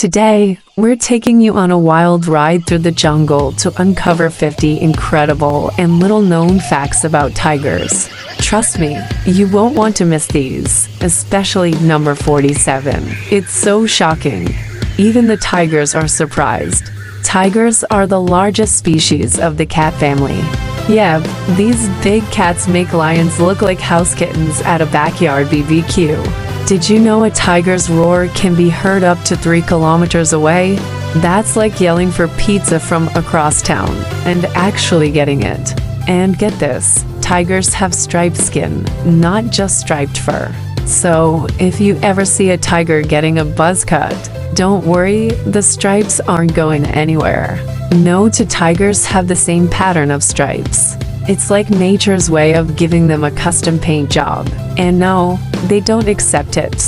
Today, we're taking you on a wild ride through the jungle to uncover 50 incredible and little-known facts about tigers. Trust me, you won't want to miss these, especially number 47. It's so shocking. Even the tigers are surprised. Tigers are the largest species of the cat family. Yeah, these big cats make lions look like house kittens at a backyard BBQ. Did you know a tiger's roar can be heard up to 3 kilometers away? That's like yelling for pizza from across town and actually getting it. And get this, tigers have striped skin, not just striped fur. So, if you ever see a tiger getting a buzz cut, don't worry, the stripes aren't going anywhere. No two tigers have the same pattern of stripes. It's like nature's way of giving them a custom paint job. And no, they don't accept it.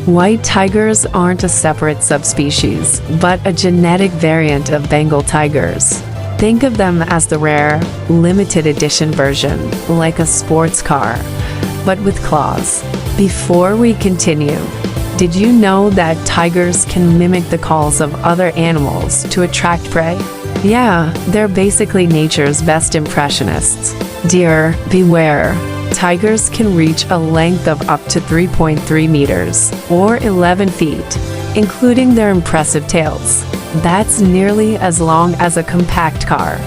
White tigers aren't a separate subspecies, but a genetic variant of Bengal tigers. Think of them as the rare, limited edition version, like a sports car, but with claws. Before we continue, did you know that tigers can mimic the calls of other animals to attract prey? Yeah, they're basically nature's best impressionists. Deer, beware. Tigers can reach a length of up to 3.3 meters, or 11 feet, including their impressive tails. That's nearly as long as a compact car.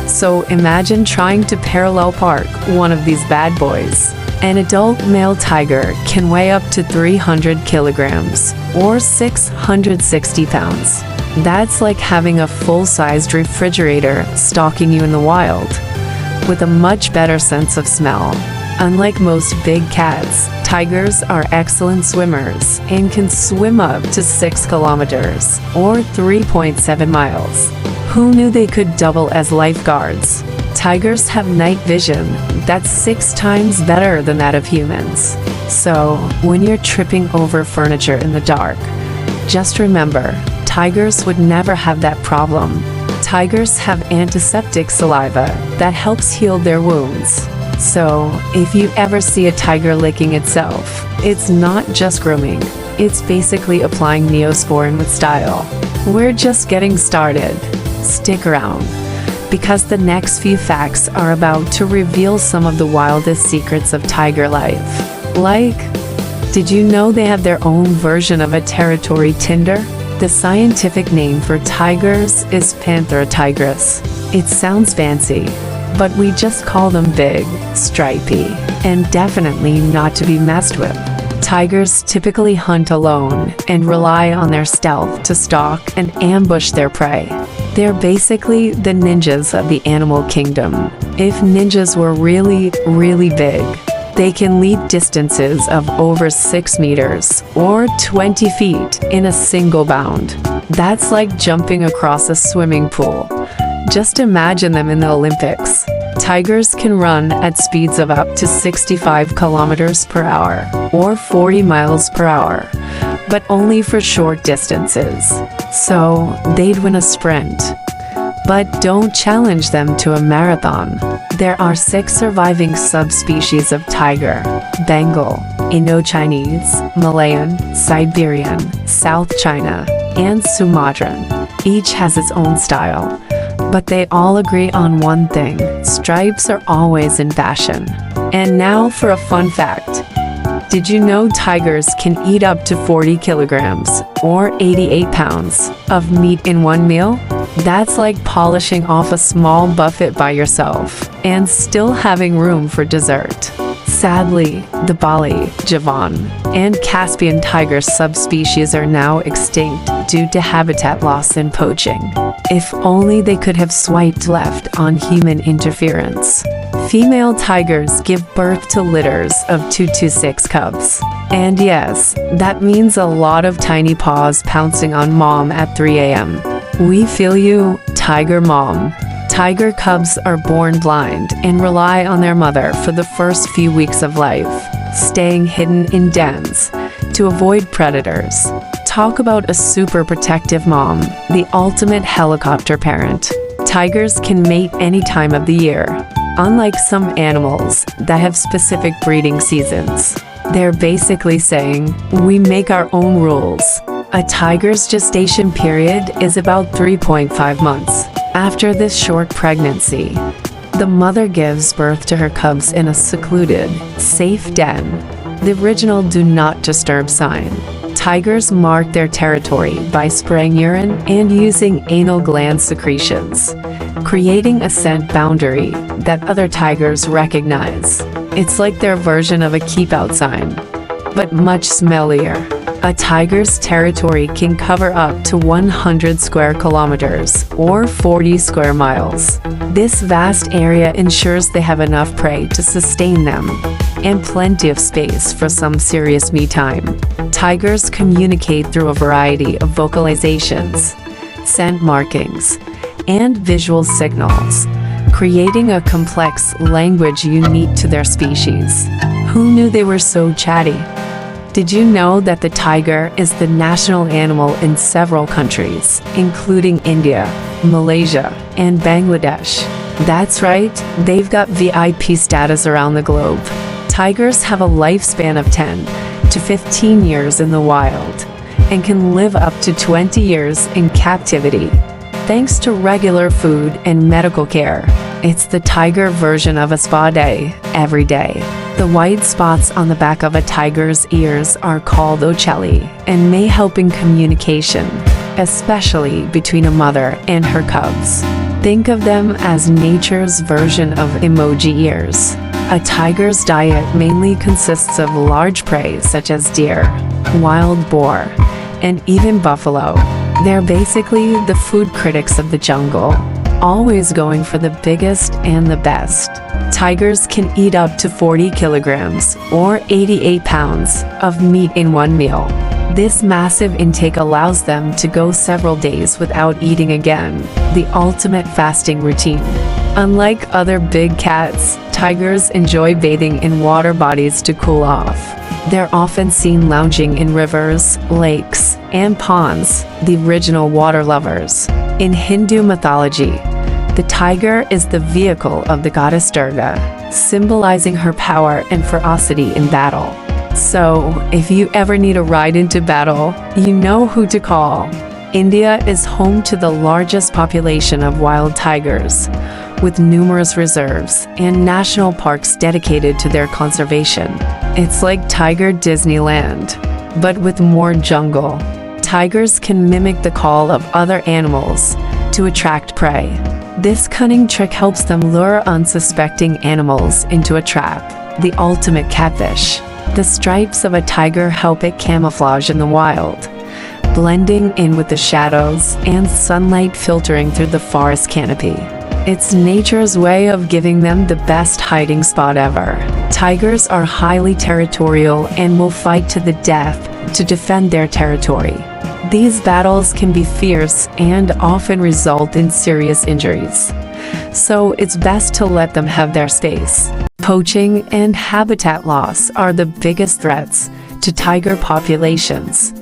So imagine trying to parallel park one of these bad boys. An adult male tiger can weigh up to 300 kilograms, or 660 pounds. That's like having a full-sized refrigerator stalking you in the wild, with a much better sense of smell. Unlike most big cats, tigers are excellent swimmers and can swim up to 6 kilometers, or 3.7 miles. Who knew they could double as lifeguards? Tigers have night vision that's 6 times better than that of humans. So, when you're tripping over furniture in the dark, just remember, tigers would never have that problem. Tigers have antiseptic saliva that helps heal their wounds. So, if you ever see a tiger licking itself, it's not just grooming. It's basically applying Neosporin with style. We're just getting started. Stick around, because the next few facts are about to reveal some of the wildest secrets of tiger life. Like, did you know they have their own version of a territory Tinder? The scientific name for tigers is Panthera tigris. It sounds fancy, but we just call them big, stripy, and definitely not to be messed with. Tigers typically hunt alone and rely on their stealth to stalk and ambush their prey. They're basically the ninjas of the animal kingdom. If ninjas were really, really big, they can leap distances of over 6 meters, or 20 feet, in a single bound. That's like jumping across a swimming pool. Just imagine them in the Olympics. Tigers can run at speeds of up to 65 kilometers per hour, or 40 miles per hour, but only for short distances. So, they'd win a sprint. But don't challenge them to a marathon. There are 6 surviving subspecies of tiger: Bengal, Indo-Chinese, Malayan, Siberian, South China, and Sumatran. Each has its own style, but they all agree on one thing: stripes are always in fashion. And now for a fun fact. Did you know tigers can eat up to 40 kilograms, or 88 pounds, of meat in one meal? That's like polishing off a small buffet by yourself, and still having room for dessert. Sadly, the Bali, Javan, and Caspian tiger subspecies are now extinct due to habitat loss and poaching. If only they could have swiped left on human interference. Female tigers give birth to litters of 2 to 6 cubs. And yes, that means a lot of tiny paws pouncing on mom at 3 a.m. We feel you, tiger mom. Tiger cubs are born blind and rely on their mother for the first few weeks of life, staying hidden in dens to avoid predators. Talk about a super protective mom, the ultimate helicopter parent. Tigers can mate any time of the year, unlike some animals that have specific breeding seasons. They're basically saying, we make our own rules. A tiger's gestation period is about 3.5 months. After this short pregnancy, the mother gives birth to her cubs in a secluded, safe den, the original do not disturb sign. Tigers mark their territory by spraying urine and using anal gland secretions, creating a scent boundary that other tigers recognize. It's like their version of a keep out sign, but much smellier. A tiger's territory can cover up to 100 square kilometers or 40 square miles. This vast area ensures they have enough prey to sustain them and plenty of space for some serious me time. Tigers communicate through a variety of vocalizations, scent markings, and visual signals, creating a complex language unique to their species. Who knew they were so chatty? Did you know that the tiger is the national animal in several countries, including India, Malaysia, and Bangladesh? That's right, they've got VIP status around the globe. Tigers have a lifespan of 10 to 15 years in the wild and can live up to 20 years in captivity, thanks to regular food and medical care. It's the tiger version of a spa day, every day. The white spots on the back of a tiger's ears are called ocelli and may help in communication, especially between a mother and her cubs. Think of them as nature's version of emoji ears. A tiger's diet mainly consists of large prey such as deer, wild boar, and even buffalo. They're basically the food critics of the jungle, always going for the biggest and the best. Tigers can eat up to 40 kilograms or 88 pounds of meat in one meal. This massive intake allows them to go several days without eating again, the ultimate fasting routine. Unlike other big cats, tigers enjoy bathing in water bodies to cool off. They're often seen lounging in rivers, lakes, and ponds, the original water lovers. In Hindu mythology, the tiger is the vehicle of the goddess Durga, symbolizing her power and ferocity in battle. So, if you ever need a ride into battle, you know who to call. India is home to the largest population of wild tigers, with numerous reserves and national parks dedicated to their conservation. It's like Tiger Disneyland, but with more jungle. Tigers can mimic the call of other animals to attract prey. This cunning trick helps them lure unsuspecting animals into a trap, the ultimate catfish. The stripes of a tiger help it camouflage in the wild, blending in with the shadows and sunlight filtering through the forest canopy. It's nature's way of giving them the best hiding spot ever. Tigers are highly territorial and will fight to the death to defend their territory. These battles can be fierce and often result in serious injuries, so it's best to let them have their space. Poaching and habitat loss are the biggest threats to tiger populations,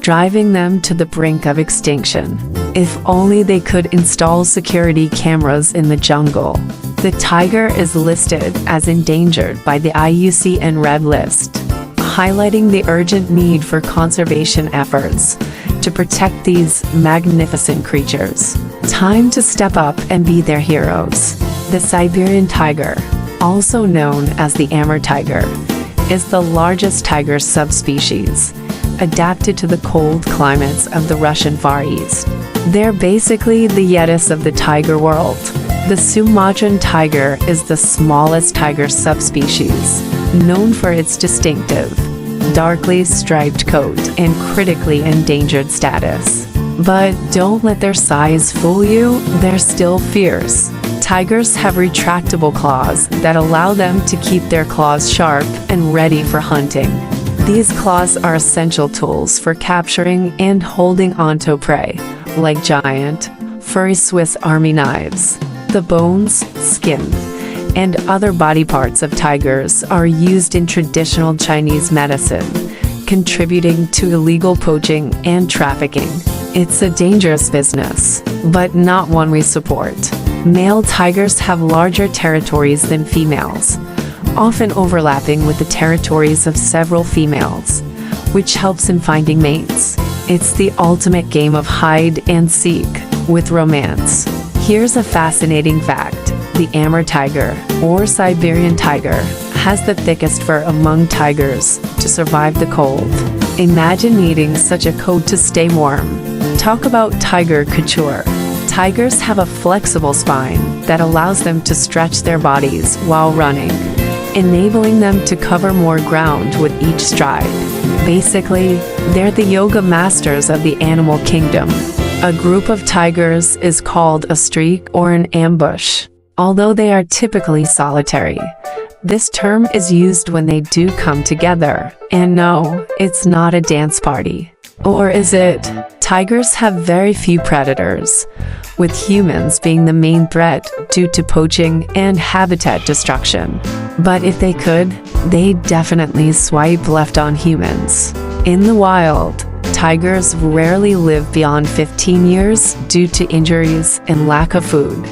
driving them to the brink of extinction. If only they could install security cameras in the jungle. The tiger is listed as endangered by the IUCN Red List, highlighting the urgent need for conservation efforts to protect these magnificent creatures. Time to step up and be their heroes. The Siberian tiger, also known as the Amur tiger, is the largest tiger subspecies, adapted to the cold climates of the Russian Far East. They're basically the Yetis of the tiger world. The Sumatran tiger is the smallest tiger subspecies, known for its distinctive, darkly striped coat and critically endangered status. But don't let their size fool you, they're still fierce. Tigers have retractable claws that allow them to keep their claws sharp and ready for hunting. These claws are essential tools for capturing and holding onto prey, like giant, furry Swiss Army knives. The bones, skin, and other body parts of tigers are used in traditional Chinese medicine, contributing to illegal poaching and trafficking. It's a dangerous business, but not one we support. Male tigers have larger territories than females, often overlapping with the territories of several females, which helps in finding mates. It's the ultimate game of hide and seek with romance. Here's a fascinating fact. The Amur tiger, or Siberian tiger, has the thickest fur among tigers to survive the cold. Imagine needing such a coat to stay warm. Talk about tiger couture. Tigers have a flexible spine that allows them to stretch their bodies while running, enabling them to cover more ground with each stride. Basically, they're the yoga masters of the animal kingdom. A group of tigers is called a streak or an ambush. Although they are typically solitary, this term is used when they do come together. And no, it's not a dance party. Or is it? Tigers have very few predators, with humans being the main threat due to poaching and habitat destruction. But if they could, they'd definitely swipe left on humans. In the wild, tigers rarely live beyond 15 years due to injuries and lack of food.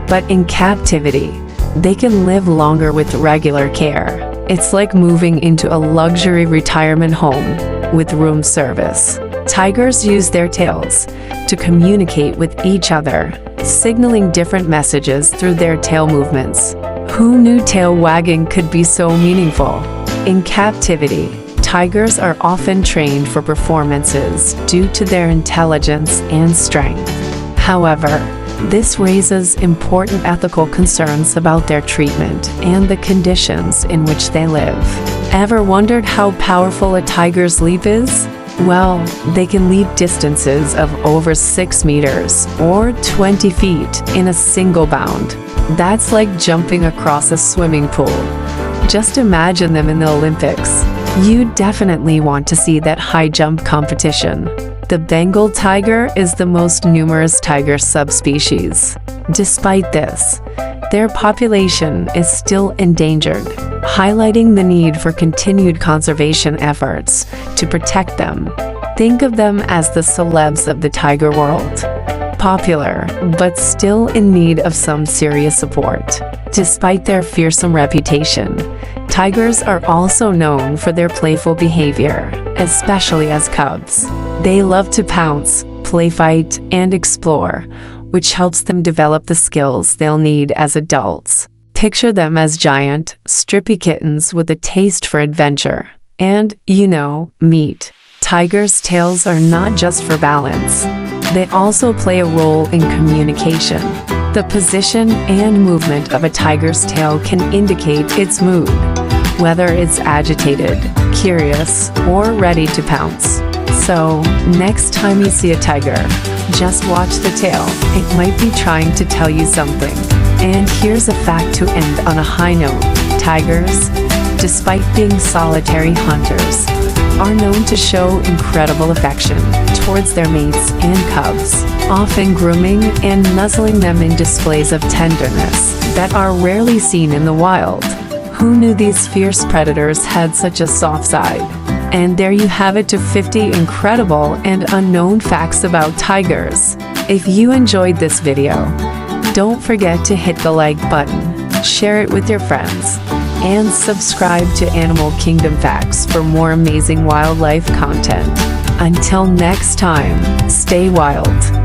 But in captivity, they can live longer with regular care. It's like moving into a luxury retirement home with room service. Tigers use their tails to communicate with each other, signaling different messages through their tail movements. Who knew tail wagging could be so meaningful? In captivity, tigers are often trained for performances due to their intelligence and strength. However, this raises important ethical concerns about their treatment and the conditions in which they live. Ever wondered how powerful a tiger's leap is? Well, they can leap distances of over 6 meters or 20 feet in a single bound. That's like jumping across a swimming pool. Just imagine them in the Olympics. You definitely want to see that high jump competition. The Bengal tiger is the most numerous tiger subspecies. Despite this, their population is still endangered, highlighting the need for continued conservation efforts to protect them. Think of them as the celebs of the tiger world. Popular, but still in need of some serious support. Despite their fearsome reputation, tigers are also known for their playful behavior, especially as cubs. They love to pounce, play fight, and explore, which helps them develop the skills they'll need as adults. Picture them as giant, strippy kittens with a taste for adventure. And, meat. Tigers' tails are not just for balance. They also play a role in communication. The position and movement of a tiger's tail can indicate its mood, whether it's agitated, curious, or ready to pounce. So, next time you see a tiger, just watch the tail. It might be trying to tell you something. And here's a fact to end on a high note. Tigers, despite being solitary hunters, are known to show incredible affection towards their mates and cubs, often grooming and nuzzling them in displays of tenderness that are rarely seen in the wild. Who knew these fierce predators had such a soft side? And there you have it, to 50 incredible and unknown facts about tigers. If you enjoyed this video, don't forget to hit the like button, share it with your friends, and subscribe to Animal Kingdom Facts for more amazing wildlife content. Until next time, stay wild.